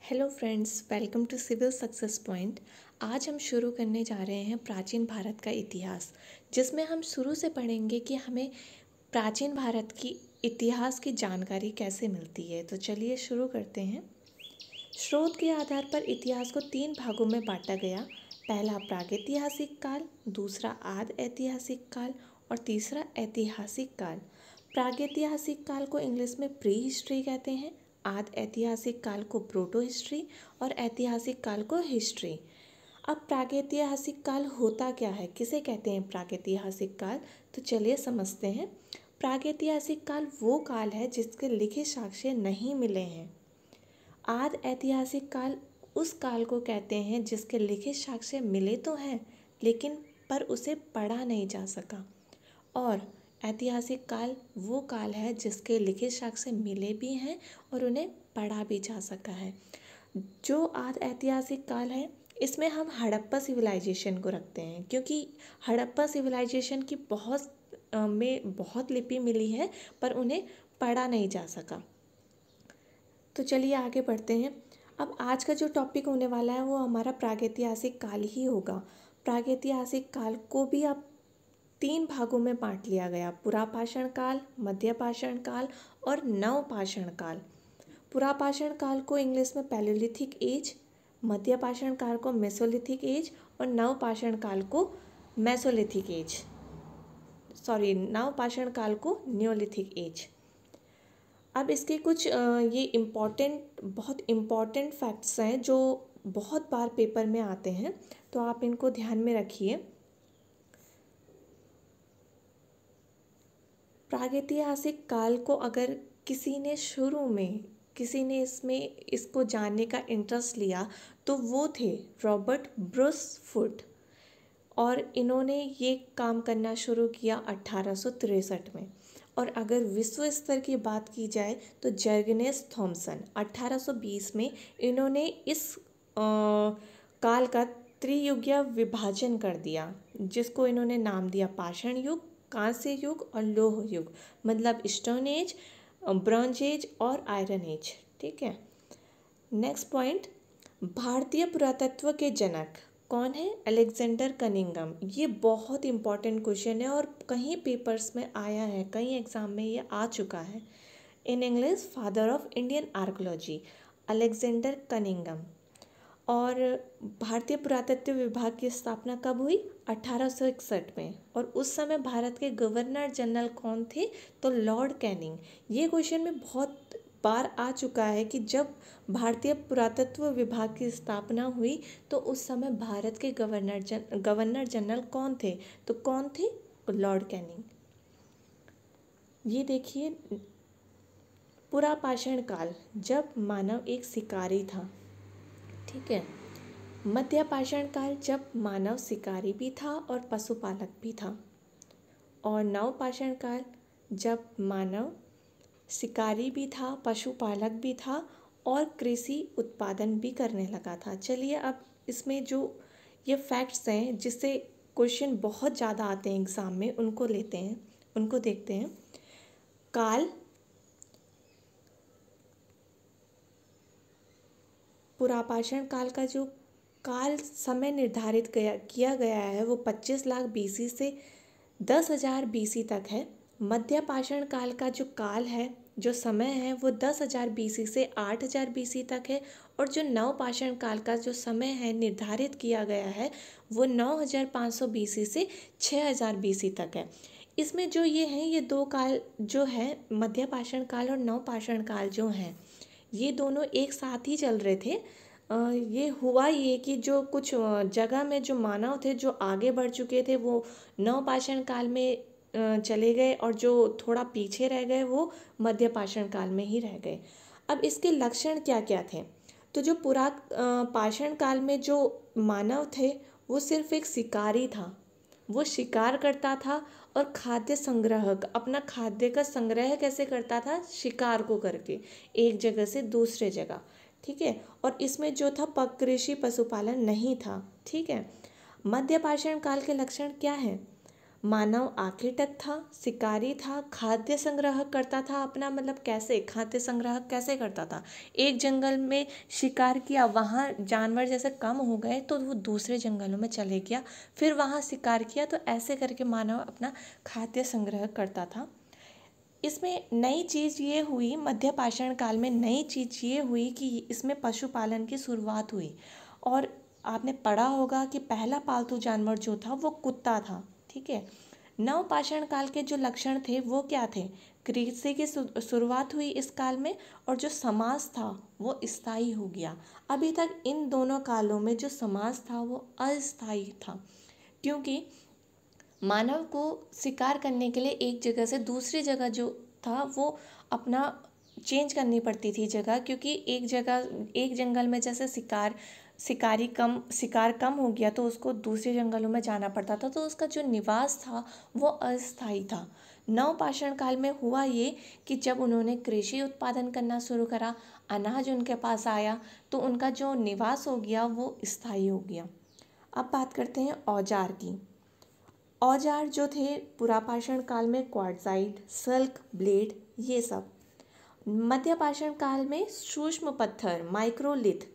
Hello friends, welcome to civil success point. आज हम शुरू करने जा रहे हैं प्राचीन भारत का इतिहास, जिसमें हम शुरू से पढ़ेंगे कि हमें प्राचीन भारत की इतिहास की जानकारी कैसे मिलती है। तो चलिए शुरू करते हैं। स्रोत के आधार पर इतिहास को 3 भागों में बांटा गया। पहला प्रागैतिहासिक काल, दूसरा आद ऐतिहासिक काल और तीसरा ऐतिहासिक काल। प्रागैतिहासिक काल को इंग्लिश में प्री हिस्ट्री कहते हैं, आद ऐतिहासिक काल को प्रोटो हिस्ट्री और ऐतिहासिक काल को हिस्ट्री। अब प्रागैतिहासिक काल होता क्या है, किसे कहते हैं प्रागैतिहासिक काल, तो चलिए समझते हैं। प्रागैतिहासिक काल वो काल है जिसके लिखित साक्ष्य नहीं मिले हैं। आद ऐतिहासिक काल उस काल को कहते हैं जिसके लिखित साक्ष्य मिले तो हैं, लेकिन पर उसे पढ़ा नहीं जा सका। और ऐतिहासिक काल वो काल है जिसके लिखित साक्ष्य मिले भी हैं और उन्हें पढ़ा भी जा सका है। जो आद ऐतिहासिक काल है, इसमें हम हड़प्पा सिविलाइजेशन को रखते हैं, क्योंकि हड़प्पा सिविलाइजेशन की बहुत लिपि मिली है पर उन्हें पढ़ा नहीं जा सका। तो चलिए आगे बढ़ते हैं। अब आज का जो टॉपिक होने वाला है वो हमारा प्रागैतिहासिक काल ही होगा। प्रागैतिहासिक काल को भी अब 3 भागों में बांट लिया गया: पुरापाषाण काल, मध्यपाषाण काल और नवपाषाण काल। पुरापाषाण काल को इंग्लिश में पैलियोलिथिक एज, मध्यपाषाण काल को मेसोलिथिक एज और नवपाषाण काल को नवपाषाण काल को न्योलिथिक एज। अब इसके कुछ ये बहुत इम्पॉर्टेंट फैक्ट्स हैं जो बहुत बार पेपर में आते हैं, तो आप इनको ध्यान में रखिए। प्रागैतिहासिक काल को अगर किसी ने इसको जानने का इंटरेस्ट लिया तो वो थे रॉबर्ट ब्रूस फुट, और इन्होंने ये काम करना शुरू किया 1863 में। और अगर विश्व स्तर की बात की जाए तो जर्गेनेस थॉमसन 1820 में इन्होंने इस काल का त्रियुगीय विभाजन कर दिया, जिसको इन्होंने नाम दिया पाषाण युग, कांस्य युग और लौह युग, मतलब स्टोन एज, ब्रॉन्ज एज और आयरन एज। ठीक है। नेक्स्ट पॉइंट, भारतीय पुरातत्व के जनक कौन है? Alexander Cunningham. ये बहुत इंपॉर्टेंट क्वेश्चन है और कहीं पेपर्स में आया है, कई एग्जाम में ये आ चुका है। In English, father of Indian archaeology, Alexander Cunningham. और भारतीय पुरातत्व विभाग की स्थापना कब हुई? 1861 में। और उस समय भारत के गवर्नर जनरल कौन थे? तो लॉर्ड कैनिंग। ये क्वेश्चन में बहुत बार आ चुका है कि जब भारतीय पुरातत्व विभाग की स्थापना हुई तो उस समय भारत के गवर्नर जनरल कौन थे? तो कौन थे? Lord Canning. ये देखिए, पुरापाषाण काल, जब मानव एक शिकारी था। ठीक है। मध्यपाषाण काल, जब मानव शिकारी भी था और पशुपालक भी था। और नवपाषाण काल, जब मानव शिकारी भी था, पशुपालक भी था और कृषि उत्पादन भी करने लगा था। चलिए अब इसमें जो ये फैक्ट्स हैं जिससे क्वेश्चन बहुत ज़्यादा आते हैं एग्ज़ाम में, उनको देखते हैं। काल, पुरापाषाण काल का जो काल समय निर्धारित किया गया है वो 25 लाख BC से 10,000 BC तक है। मध्यपाषाण काल का जो काल है, जो समय है, वो 10,000 BC से 8,000 BC तक है। और जो नवपाषाण काल का जो समय है निर्धारित किया गया है वो 9,500 BC से 6,000 BC तक है। इसमें जो ये 2 काल जो है, मध्यपाषाण काल और नवपाषाण काल जो हैं, ये दोनों एक साथ ही चल रहे थे। ये हुआ ये कि जो कुछ जगह में जो मानव थे जो आगे बढ़ चुके थे वो नवपाषाण काल में चले गए, और जो थोड़ा पीछे रह गए वो मध्यपाषाण काल में ही रह गए। अब इसके लक्षण क्या क्या थे? तो जो पाषाण काल में जो मानव थे वो सिर्फ एक शिकारी था, वो शिकार करता था और अपना खाद्य का संग्रह कैसे करता था? शिकार को करके, एक जगह से दूसरे जगह। ठीक है। और इसमें जो था कृषि पशुपालन नहीं था। ठीक है। मध्यपाषाण काल के लक्षण क्या है? मानव आर्किटेक्ट था, शिकारी था, खाद्य संग्रह करता था अपना, मतलब कैसे खाद्य संग्रह कैसे करता था। एक जंगल में शिकार किया, वहाँ जानवर जैसे कम हो गए तो वो दूसरे जंगलों में चले गया, फिर वहाँ शिकार किया, तो ऐसे करके मानव अपना खाद्य संग्रह करता था। इसमें नई चीज़ ये हुई, मध्य पाषाण काल में नई चीज़ ये हुई कि इसमें पशुपालन की शुरुआत हुई। और आपने पढ़ा होगा कि पहला पालतू जानवर जो था वो कुत्ता था, ठीक है। नव पाषाण काल के जो लक्षण थे वो क्या थे? कृषि की शुरुआत हुई इस काल में, और जो समाज था वो स्थायी हो गया। अभी तक इन दोनों कालों में जो समाज था वो अस्थायी था, क्योंकि मानव को शिकार करने के लिए एक जगह से दूसरी जगह जो था वो अपना चेंज करनी पड़ती थी जगह, क्योंकि एक जंगल में जैसे शिकार कम हो गया तो उसको दूसरे जंगलों में जाना पड़ता था, तो उसका जो निवास था वो अस्थायी था। नवपाषाण काल में हुआ ये कि जब उन्होंने कृषि उत्पादन करना शुरू करा, अनाज उनके पास आया, तो उनका जो निवास हो गया वो स्थायी हो गया। अब बात करते हैं औजार की। औजार जो थे पुरापाषाण काल में क्वार्ट्जाइट, सल्क, ब्लेड, ये सब। मध्य पाषाण काल में सूक्ष्म पत्थर, माइक्रोलिथ,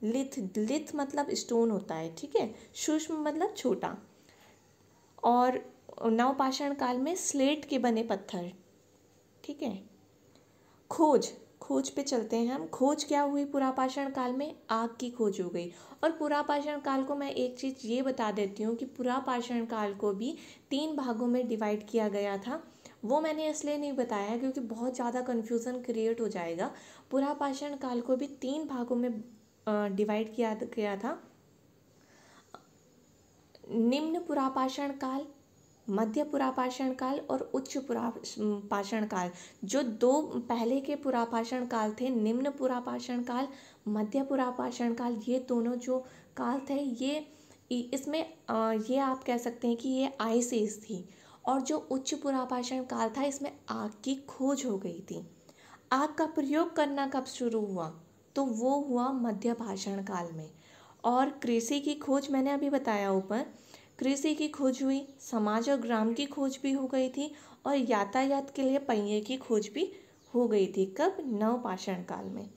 लिथ मतलब स्टोन होता है, ठीक है, सूक्ष्म मतलब छोटा। और नवपाषाण काल में स्लेट के बने पत्थर, ठीक है। खोज पे चलते हैं हम। खोज क्या हुई पुरापाषाण काल में? आग की खोज हो गई। और पुरापाषाण काल को मैं एक चीज़ ये बता देती हूँ कि पुरापाषाण काल को भी 3 भागों में डिवाइड किया गया था। वो मैंने इसलिए नहीं बताया क्योंकि बहुत ज़्यादा कन्फ्यूज़न क्रिएट हो जाएगा। पुरापाषाण काल को भी 3 भागों में डिवाइड किया गया था। निम्न पुरापाषाण काल, मध्य पुरापाषाण काल और उच्च पुरापाषाण काल। जो 2 पहले के पुरापाषाण काल थे, निम्न पुरापाषाण काल, मध्य पुरापाषाण काल, ये दोनों जो काल थे ये इसमें ये आप कह सकते हैं कि ये आइस एज थी। और जो उच्च पुरापाषाण काल था इसमें आग की खोज हो गई थी। आग का प्रयोग करना कब शुरू हुआ? तो वो हुआ मध्य पाषाण काल में। और कृषि की खोज मैंने अभी बताया ऊपर, कृषि की खोज हुई, समाज और ग्राम की खोज भी हो गई थी, और यातायात के लिए पहिए की खोज भी हो गई थी। कब? नवपाषाण काल में।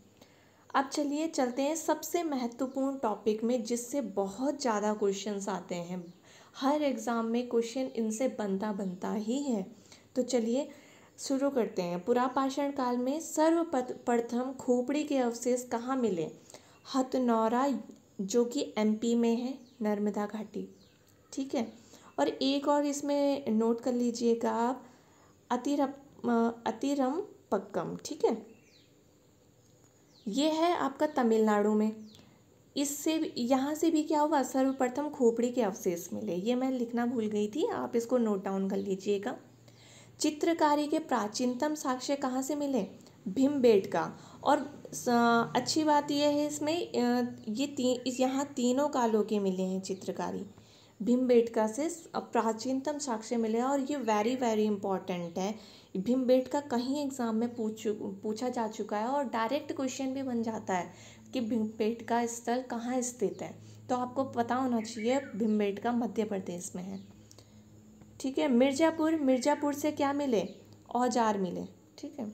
अब चलिए चलते हैं सबसे महत्वपूर्ण टॉपिक में, जिससे बहुत ज़्यादा क्वेश्चंस आते हैं। हर एग्ज़ाम में क्वेश्चन इनसे बनता ही है। तो चलिए शुरू करते हैं। पुरापाषाण काल में सर्वप्रथम खोपड़ी के अवशेष कहाँ मिले? हथनौरा, जो कि एमपी में है, नर्मदा घाटी, ठीक है। और एक और इसमें नोट कर लीजिएगा आप, अतिरमपक्कम, ठीक है, ये है आपका तमिलनाडु में। इससे यहाँ से भी क्या हुआ? सर्वप्रथम खोपड़ी के अवशेष मिले। ये मैं लिखना भूल गई थी, आप इसको नोट डाउन कर लीजिएगा। चित्रकारी के प्राचीनतम साक्ष्य कहाँ से मिले? भीमबेटका। और अच्छी बात यह है इसमें यहाँ तीनों कालों के मिले हैं चित्रकारी। भीमबेटका से प्राचीनतम साक्ष्य मिले, और ये वेरी वेरी इंपॉर्टेंट है। भीमबेटका कहीं एग्जाम में पूछा जा चुका है, और डायरेक्ट क्वेश्चन भी बन जाता है कि भीमबेटका स्थल कहाँ स्थित है। तो आपको पता होना चाहिए भीमबेटका मध्य प्रदेश में है, ठीक है। मिर्ज़ापुर से क्या मिले? औजार मिले, ठीक है।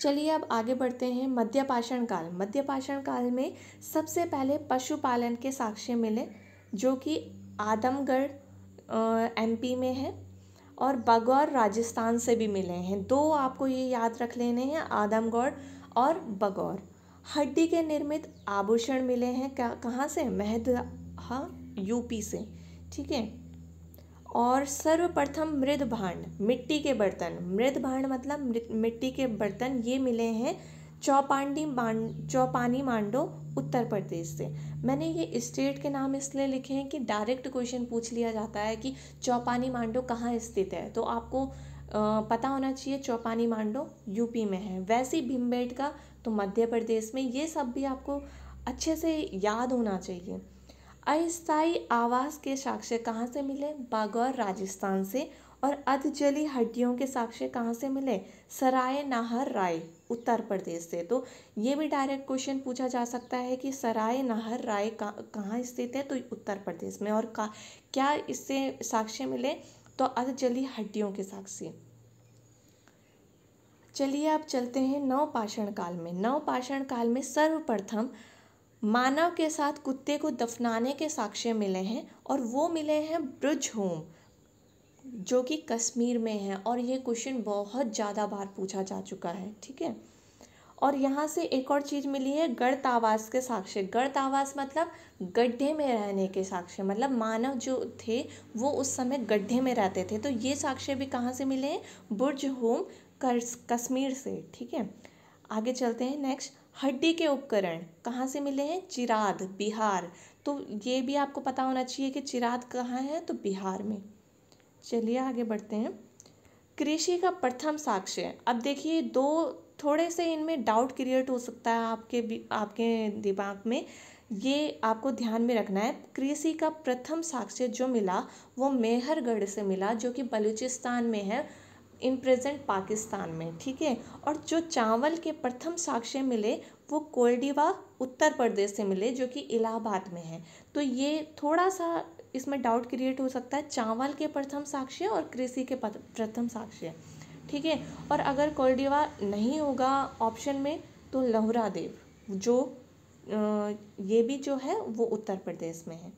चलिए अब आगे बढ़ते हैं। मध्य पाषाण काल। मध्य पाषाण काल में सबसे पहले पशुपालन के साक्ष्य मिले, जो कि आदमगढ़ एमपी में है, और बगौर राजस्थान से भी मिले हैं। 2 आपको ये याद रख लेने हैं, आदमगढ़ और बगौर। हड्डी के निर्मित आभूषण मिले हैं कहाँ से? महदहा, यूपी से, ठीक है। और सर्वप्रथम मृद भांड, मिट्टी के बर्तन, मृद भांड मतलब मिट्टी के बर्तन, ये मिले हैं चौपानी मांडो, उत्तर प्रदेश से। मैंने ये स्टेट के नाम इसलिए लिखे हैं कि डायरेक्ट क्वेश्चन पूछ लिया जाता है कि चौपानी मांडो कहाँ स्थित है, तो आपको पता होना चाहिए चौपानी मांडो यूपी में है। वैसे भीमबेटका तो मध्य प्रदेश में। ये सब भी आपको अच्छे से याद होना चाहिए। अस्थायी आवास के साक्ष्य कहाँ से मिले? बागौर राजस्थान से। और अधजली हड्डियों के साक्ष्य कहाँ से मिले? सराय नाहर राय, उत्तर प्रदेश से। तो ये भी डायरेक्ट क्वेश्चन पूछा जा सकता है कि सराय नहर राय कहाँ स्थित है, तो उत्तर प्रदेश में। और क्या इससे साक्ष्य मिले, तो अधजली हड्डियों के साक्ष्य। चलिए अब चलते हैं नवपाषाण काल में। नवपाषाण काल में सर्वप्रथम मानव के साथ कुत्ते को दफनाने के साक्ष्य मिले हैं, और वो मिले हैं ब्रुजहोम, जो कि कश्मीर में है। और ये क्वेश्चन बहुत ज़्यादा बार पूछा जा चुका है, ठीक है। और यहाँ से एक और चीज़ मिली है, गर्तावास के साक्ष्य। गर्तावास मतलब गड्ढे में रहने के साक्ष्य, मतलब मानव जो थे वो उस समय गड्ढे में रहते थे। तो ये साक्ष्य भी कहाँ से मिले हैं, ब्रुजहोम कश्मीर से, ठीक है। आगे चलते हैं नेक्स्ट। हड्डी के उपकरण कहाँ से मिले हैं, चिराद बिहार। तो ये भी आपको पता होना चाहिए कि चिराद कहाँ है, तो बिहार में। चलिए आगे बढ़ते हैं। कृषि का प्रथम साक्ष्य। अब देखिए दो थोड़े से इनमें डाउट क्रिएट हो सकता है आपके दिमाग में, ये आपको ध्यान में रखना है। कृषि का प्रथम साक्ष्य जो मिला वो मेहरगढ़ से मिला, जो कि बलूचिस्तान में है, इन प्रेजेंट पाकिस्तान में, ठीक है। और जो चावल के प्रथम साक्ष्य मिले वो कोल्डिवा उत्तर प्रदेश से मिले, जो कि इलाहाबाद में है। तो ये थोड़ा सा इसमें डाउट क्रिएट हो सकता है, चावल के प्रथम साक्ष्य और कृषि के प्रथम साक्ष्य, ठीक है। और अगर कोल्डिवा नहीं होगा ऑप्शन में, तो लोहरा देव, जो ये भी जो है वो उत्तर प्रदेश में है।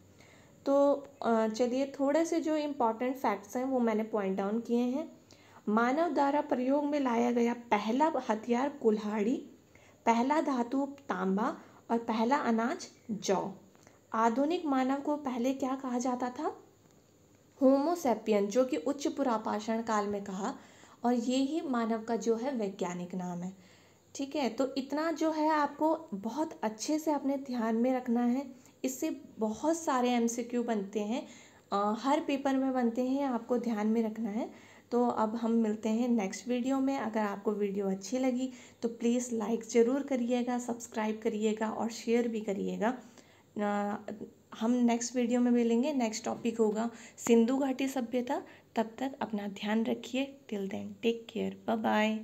तो चलिए थोड़े से जो इम्पॉर्टेंट फैक्ट्स हैं वो मैंने पॉइंट डाउन किए हैं। मानव द्वारा प्रयोग में लाया गया पहला हथियार कुल्हाड़ी, पहला धातु तांबा, और पहला अनाज जौ। आधुनिक मानव को पहले क्या कहा जाता था, होमोसेपियन, जो कि उच्च पुरापाषाण काल में कहा, और ये ही मानव का जो है वैज्ञानिक नाम है, ठीक है। तो इतना जो है आपको बहुत अच्छे से अपने ध्यान में रखना है। इससे बहुत सारे एमसीक्यू बनते हैं, हर पेपर में बनते हैं, आपको ध्यान में रखना है। तो अब हम मिलते हैं नेक्स्ट वीडियो में। अगर आपको वीडियो अच्छी लगी तो प्लीज़ लाइक ज़रूर करिएगा, सब्सक्राइब करिएगा और शेयर भी करिएगा। हम नेक्स्ट वीडियो में मिलेंगे। नेक्स्ट टॉपिक होगा सिंधु घाटी सभ्यता। तब तक अपना ध्यान रखिए। Till then take care, bye bye.